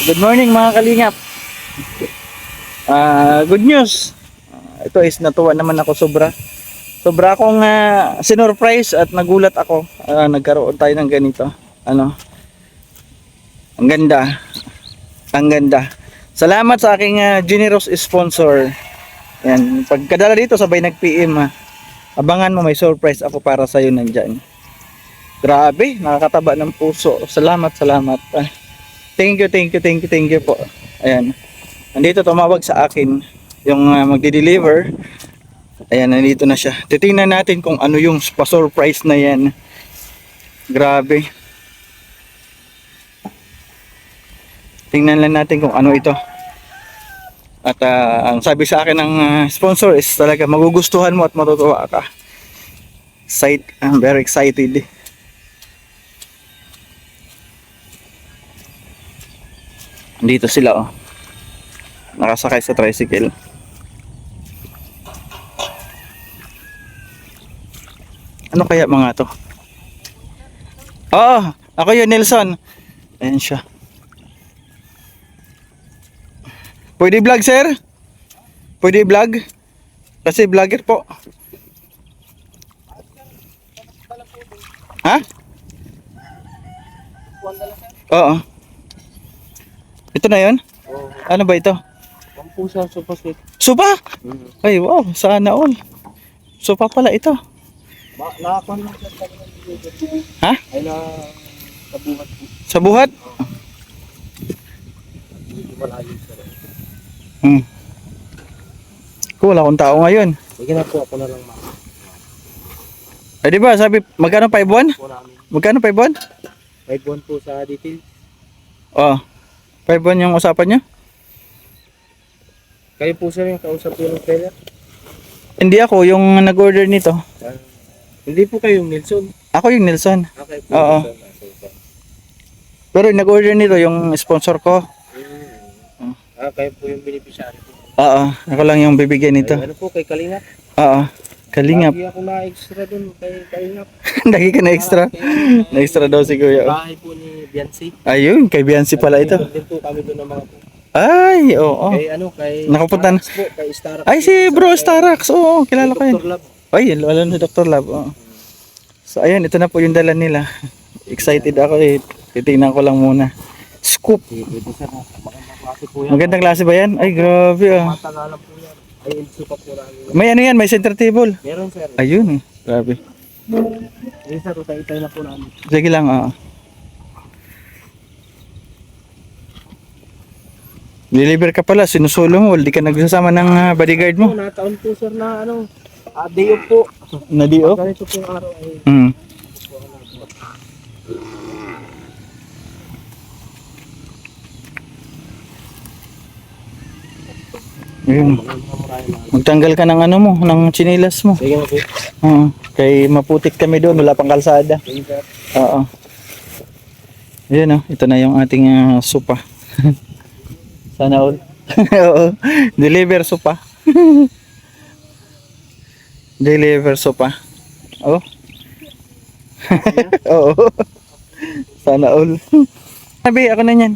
Good morning mga kalingap. Good news. Ito is natuwa naman ako sobra. Sobra akong sinurprise at nagulat ako. Nagkaroon tayo ng ganito. Ang ganda. Ang ganda. Salamat sa aking generous sponsor. Yan, pagkadala dito sabay nag-PM ha. Abangan mo, may surprise ako para sa iyo nandiyan. Grabe, nakakataba ng puso. Salamat. Thank you po. Ayan. Nandito tumawag sa akin yung magde-deliver. Ayan, nandito na siya. Titingnan natin kung ano yung pa-surprise na yan. Grabe. Tingnan lang natin kung ano ito. At ang sabi sa akin ng sponsor is talaga magugustuhan mo at matutuwa ka. I'm very excited. Dito sila oh. Nakasakay sa tricycle. Ano kaya mga to? Oo, ako yun, Nelson. Ayan siya. Pwede vlog, sir? Pwede vlog? Kasi vlogger po. Ha? Oo. Ito na yun? Ano ba ito? Pampusa, sopa sweet. Supa? Ay, wow, sana all. Supa pala ito. Nakakuha lang siya talaga ng delivery. Ha? Ay na kabuhat po. Sa buhat? Hindi malayo siya. Kung wala akong tao ngayon. Sige na po, ako na lang ma'am. Ay, di ba, sabi, magkano 5 buwan? Po namin. Magkano 5 buwan? 5 buwan po sa detail. Oo. 5 buwan yung usapan niya? Kayo po sir yung kausap po ng seller? Hindi ako, yung nag-order nito. Hindi po kayo yung Nelson. Ako yung Nelson. Okay po. Oo. Pero yung nag-order nito, yung sponsor ko. Kayo po yung beneficiary po. Oo, ako lang yung bibigyan nito. Ay, ano po kay Kalingap? Oo, Kalingap. Lagi ako na-extra dun kay Kalingap. Lagi ka na extra. Na-extra daw si Kuya. Bahay po ni Biancy. Ayun, kay Biancy pala ito. Din po kami doon ng mga po. Ay, oo. Kay ano, kay Nakapunta na. Starax po, kay Starax. Ay, si Bro Starax. Oo, kilala ko yun. Dr. Love. Ay, wala na si Dr. Love. Oo. So, ayan, ito na po yung dala nila. Excited ako eh. Titingnan ko lang muna. Scoop. Ito sir, magandang klase po yan. Magandang klase ba yan? Ay, grabe ah. Matagalan po yan. Ay, ilso pa po namin. May ano yan, may center table. Meron sir. Ayun, grabe. Ayun sir, utay-itay na po namin. Sige lang, oo. Deliver ka pala, sinusulo mo, hindi ka nagsasama ng bodyguard mo. Nataon po sir na ano, day off po. Na-di-off? Ganito po yung araw ay. Ayun. Magtanggal ka ng ano mo, ng chinilas mo. Sige na po. Oo. Kay maputik kami doon, wala pang kalsada. Sige sir. Oo. Ayun oh, ito na yung ating supa. Sana all. Oo. Deliver supa. Deliver supa. Oh. Oo. Sana all. Sabi, ako na yan.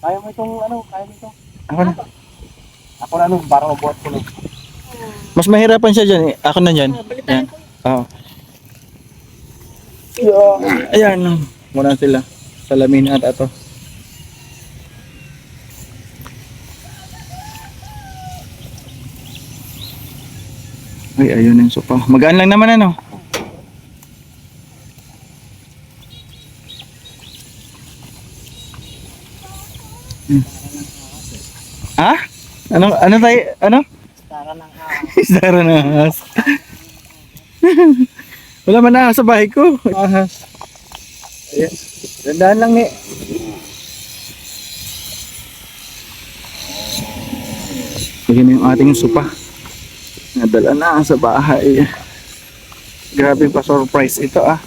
Kaya mo itong ano, kaya mo ito. Ako na. Ako na ano, para mabuhat ko lang. Mas mahirapan siya dyan. Ako na dyan. Ayan. Oo. Ayan. Muna sila. Salamin at ato. Ay, ayun yung sopa. Magaan lang naman ano. Ha? Ano tayo? Ano? Tara ng ahas. Isdara na ahas. Wala man ahas sa bahay ko. Ahas. Ayan. Dandaan lang eh. Ayan yung ating supa. Nadala na sa bahay. Grabe pa surprise ito ah.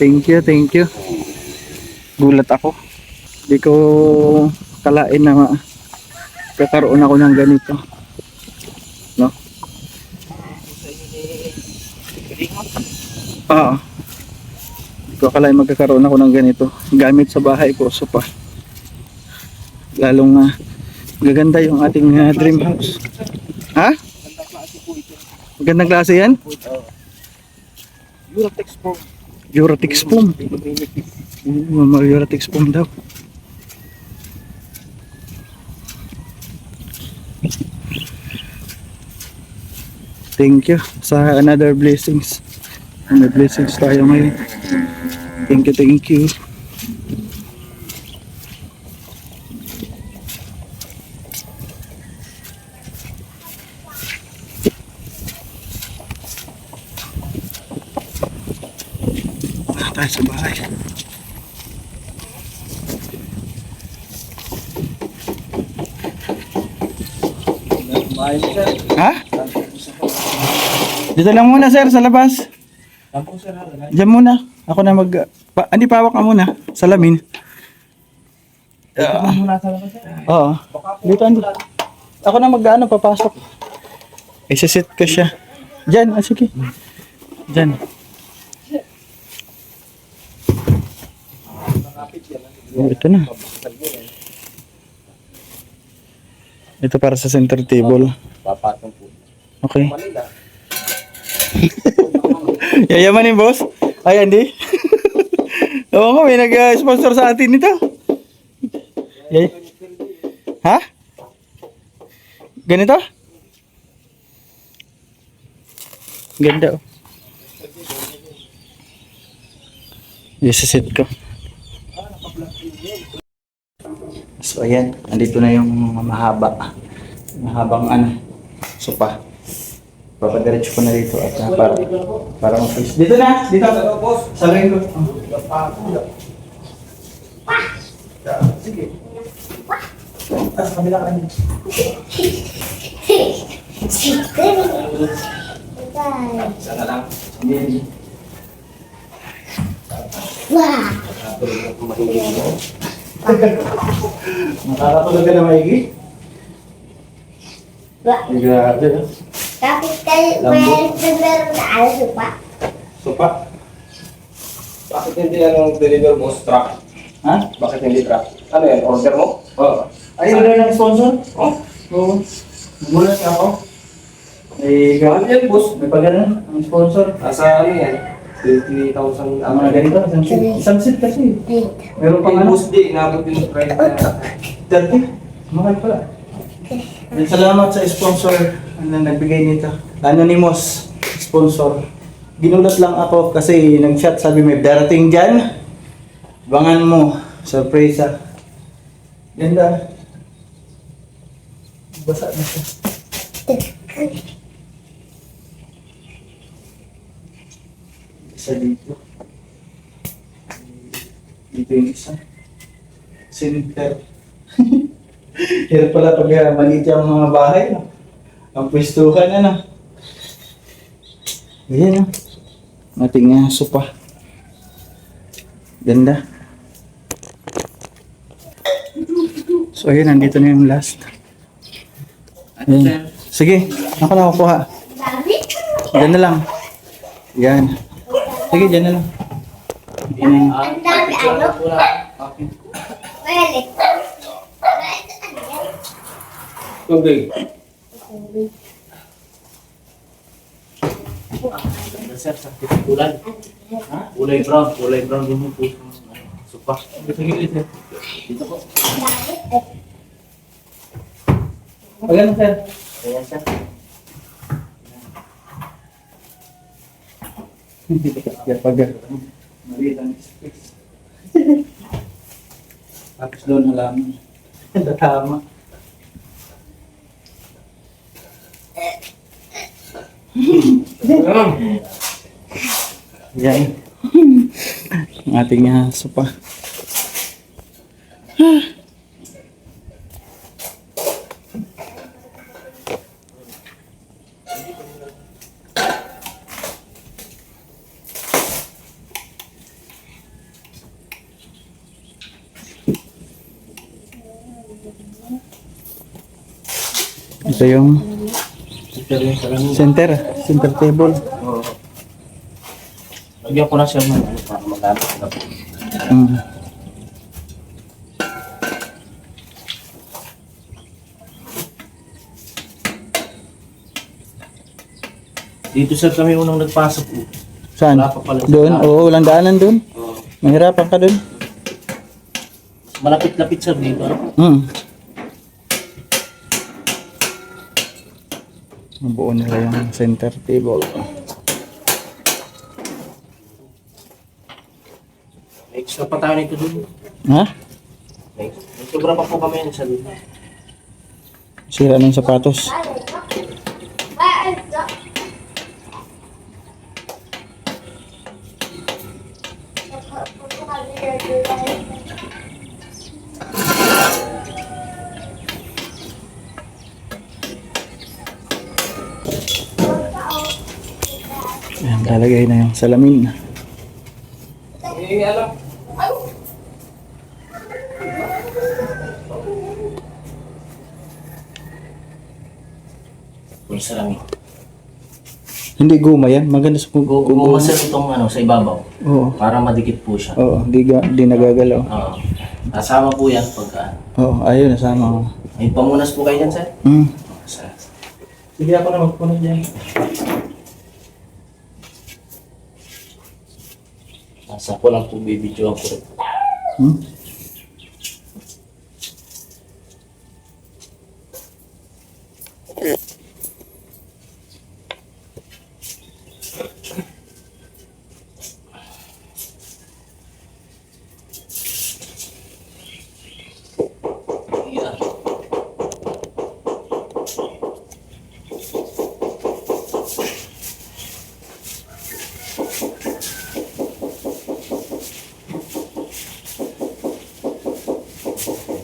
Thank you. Gulat ako. Hindi ko kalain na kakaroon ako ng ganito. No? Oo. Hindi ko akalain magkakaroon ako ng ganito. Gamit sa bahay ko. So pa. lalong gaganda yung ating dream house. Ha? Magandang klase yan? Eurotex po. Eurotex foam. Mga Eurotex foam daw. Thank you sa another blessings. Another blessings tayo ngayon. Thank you, thank you. Wala tayo sa bahay. Bahay sir. Ha? Dito lang muna sir sa labas. Tapos sir, halagay. Diyan muna. Ako na hindi pawak ka muna. Salamin. Ito muna sa labas sir. Oo. Dito ando. Ako na papasok. Isa-sit ko siya. Diyan, sige. Diyan. Oh, ito na. Ito para sa center table. Papatong po. Okay. Manila. Yayamanin boss? Ay, hindi. Oo nga, may nag-sponsor sa atin nito. Yay. Ha? Ganito? Ganda oh. Isa-set ko. So ayan, andito na yung mahabang sopa. Papadiretso ko na dito at para ma-face. Dito na, dito boss. Sabihin ko. Sige. Sa kabila ka niyo. Sana lang. Hindi. Nakakatulog ka na maigi? Grabe. Tapos kayo, meron na alas pa. Sopa? Bakit hindi deliver boss truck? Ha? Bakit hindi truck? Ano yan, order mo? Oo. Ay, wala ng sponsor? Oo. Nagulat ako. May Ano yan boss? May pagano ang sponsor. Nasa ano yan? 20,000 Ang mga ganito, isang seat kasi. Meron pang Pang ano? boss di, inabot yung price na 30. Mahal pala. And salamat sa sponsor na nagbigay nito. Anonymous sponsor. Ginulat lang ako kasi nag-chat sabi may darating dyan. Bangan mo. Surprise ah. Ganda. Basa na siya. Isa dito. Dito yung isa. Center. Hirap pala pag maliit yung mga bahay. No? Ang pwestuhan ano. Ayan o. Ating sopa. Ganda. So ayun, nandito na yung last. Ayan. Sige, ako na kukuha. Diyan na lang. Yan. Sige, diyan na lang. Yan. Ang dami ano? Okay. Well, tubig. Sir, sakit ulan. Kulay brown yung puso. Supa. Sige, sir. Dito po. Ayan, sir. Ayan siya. Hindi ka pag maliit ang space. Tapos doon halaman. Tama. Yan. Ang ating sopa. Ito yung Sir, yung salamin. center table. Oo. Lagyan ko na siya ng ano para magamit na po. Dito sir kami unang nagpasok po. Saan? Wala pa pala sa Doon? daan. Oo, walang daanan doon. Oo. Mahirapan ka doon. Malapit-lapit sir dito. Ano? Buo nila yung center table. May extra pa tayo nito doon. Ha? May sobra pa po kami sa doon. Sira ng sapatos. Ayan, lalagay na yung salamin. Alam. May salamin. Hindi guma yan. Maganda sa guma. Guma sir itong ano, sa ibabaw. Oo. Para madikit po siya. Oo, di nagagalaw. Oo. Kasama po yan pagka... Oo, ayun, nasama ko. May pamunas po kayo dyan sir? Sir. Sige ako na magpunod dyan. Nasa ko lang po bibidyo ako. Hmm? Yeah.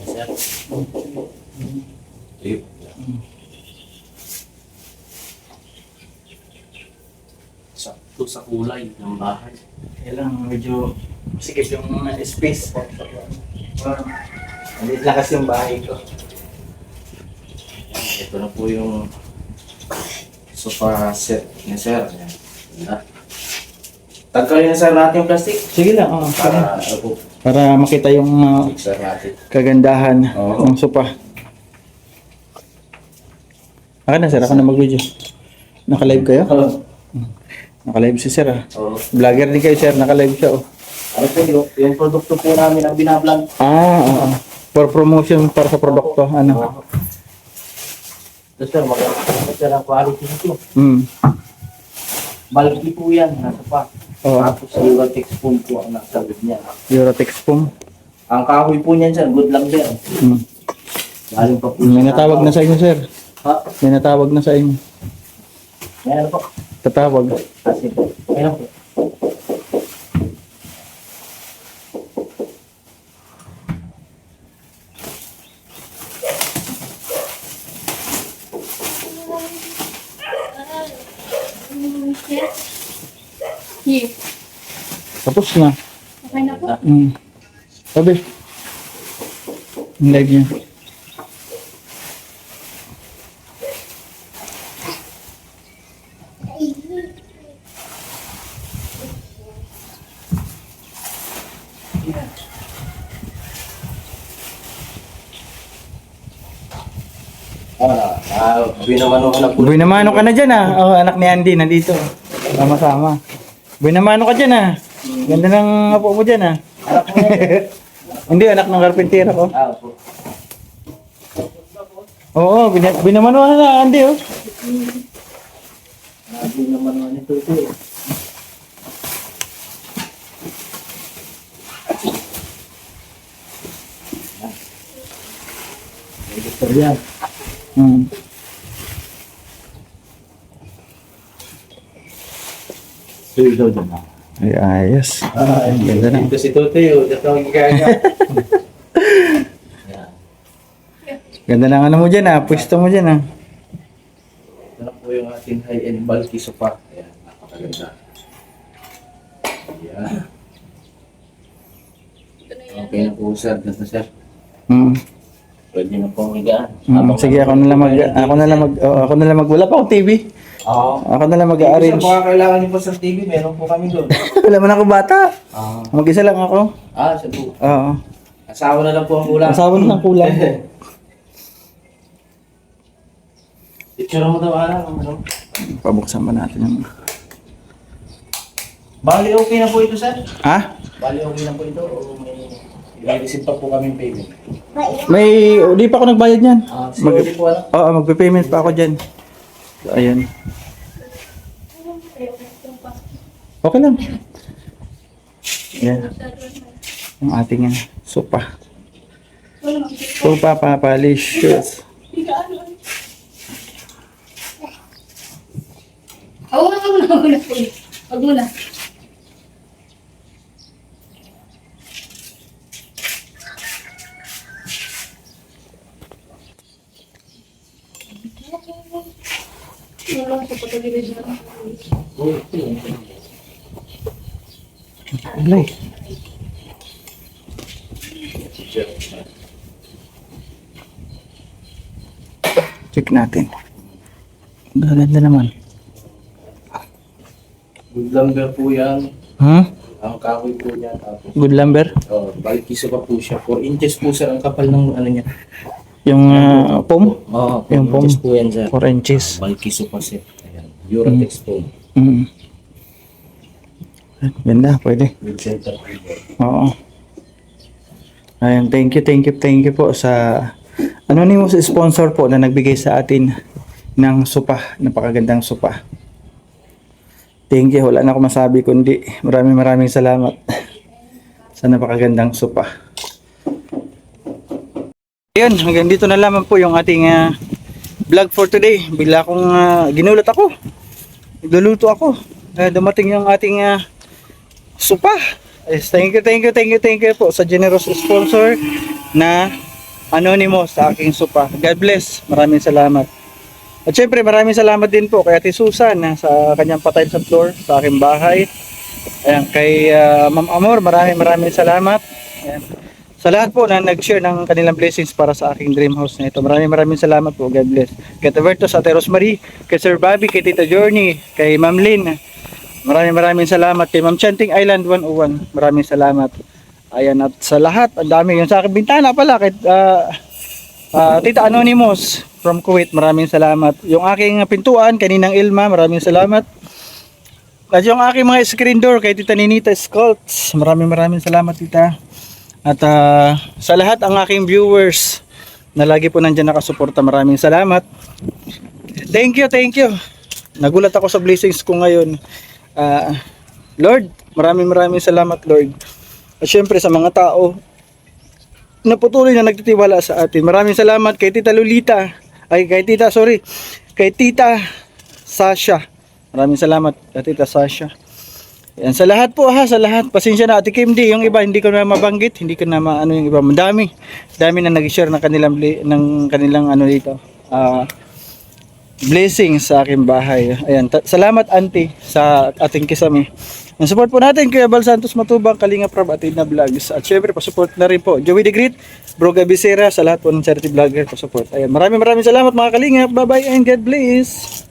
Sir. Ayun. Sakto sa kulay ng bahay. Kailang medyo sikip yung space. Maliit lang kasi yung bahay ko. Ito na po yung sofa set ni sir. Ayan. Tagkalin na sir natin yung plastic. Sige lang, oo. Para ano po, Para makita yung mixer natin. kagandahan Oo. ng sopa. Akin na sir, ako na mag-video. Naka-live kayo? Naka-live si sir ah. Oo. Vlogger din kayo sir, naka-live siya oh. Ano po yung produkto po namin ang binablog. Oo. For promotion para sa produkto, ano? Ito sir, maganda ang quality nito. Bulky po yan, nasa pa. Oo. Tapos Eurotex foam po ang nasa loob niya. Eurotex foam. Ang kahoy po niyan sir, good lang din. Mm. Galing pa po May natawag na sa inyo sir. Ha? May natawag na sa inyo. Meron po. Tatawag. Kasi, meron po. Here. Tapos na. Okay na po. Sabi. Yung live niya. Binamano ko na po. Binamano ka na dyan ah. Oh, anak ni Andy nandito. Sama-sama. Binamano ka dyan ah. Ganda ng apo mo dyan ah. Hindi, anak ng karpintero ko. Opo. Oo, binamano ka na Andy oh. Binamano nito ito eh. Gusto yan. Suyo daw dyan. Ay, ayos. Ganda na. Ito si Totoy, dito ang gagawin. Ganda ng ano mo dyan ah. Pwesto mo dyan ah. Ito na po yung ating high-end bulky sofa. Ayan, napakaganda. Ayan. Okay na po sir, ganda sir. Pwede na pong higaan. Sige, ako na lang wala pa akong TV. Oo. Ako na lang Sir, mag-arrange. baka kailangan niyo po sa TV, meron po kami doon. Wala man ako bata. Ah, Mag-isa lang ako. siya po. Oo. Asawa na lang po ang ulam. Asawa na lang kulang. Picture mo daw, ano? Pabuksan ba natin yung... Bali, okay na po ito, sir? Ha? Bali, okay na po ito o may receive pa po kami payment? May... Di pa ako nagbayad niyan. Sige po, ano? Oo, magpe-payment pa ako dyan. So, ayan. Okay lang. Yan. Yung ating sopa. Sopa papalicious. Wag mo na. Alay. Check natin. Gaganda naman. Good lumber po yan. Hmm? Ang kahoy po niya. Tapos, Good lumber? bulky sofa po siya. 4 inches po, sir, ang kapal ng ano niya. Yung foam? Oo, 4 Yung foam. inches po yan, sir. 4 inches. Bulky sofa set. Ayan. Duratex foam. Mm. Ganda, pwede. With center table. Oo. Ayan, thank you po sa anonymous sponsor po na nagbigay sa atin ng sopa, napakagandang sopa. Thank you, wala na ako masabi kundi maraming salamat sa napakagandang sopa. Ayun, hanggang dito na lamang po yung ating vlog for today. Bigla akong ginulat ako. Nagluluto ako. Dumating yung ating sopa. Yes, thank you po sa generous sponsor na anonymous sa aking sopa. God bless. Maraming salamat. At syempre maraming salamat din po kay Ate Susan sa kanyang patay sa floor sa aking bahay. Ayan, kay Ma'am Amor, maraming salamat. Ayan. Sa lahat po na nag-share ng kanilang blessings para sa aking dream house na ito. Maraming salamat po. God bless. Kay Taberto, sa Ate Rosemary, kay Sir Bobby, kay Tita Journey, kay Ma'am Lynn. Maraming salamat kay Ma'am Chanting Island 101. Maraming salamat. Ayan, at sa lahat, ang dami yung sa aking bintana pala kay Tita Anonymous from Kuwait. Maraming salamat. Yung aking pintuan kaninang Ilma, maraming salamat. At yung aking mga screen door kay Tita Ninita Sculpts. Maraming salamat, Tita. At sa lahat ang aking viewers na lagi po nandiyan nakasuporta, maraming salamat. Thank you. Nagulat ako sa blessings ko ngayon. Lord, maraming salamat, Lord. At syempre sa mga tao na patuloy na nagtitiwala sa atin. Maraming salamat kay Tita Lolita. Kay Tita Sasha. Maraming salamat kay Tita Sasha. Yan, sa lahat po sa lahat. Pasensya na, Ate Kim D, yung iba hindi ko na mabanggit, hindi ko na maano yung iba. Dami na nag-share ng kanilang ano dito. Blessings sa aking bahay. Ayan, salamat Auntie sa ating kisame. Ang support po natin Kuya Bal Santos Matubang, Kalinga Prab at Ina Vlogs. At syempre pa-support na rin po Joey the Great, Bro Gabisera, sa lahat po ng charity vlogger pa-support. Ayan, maraming salamat mga Kalinga. Bye bye and God bless.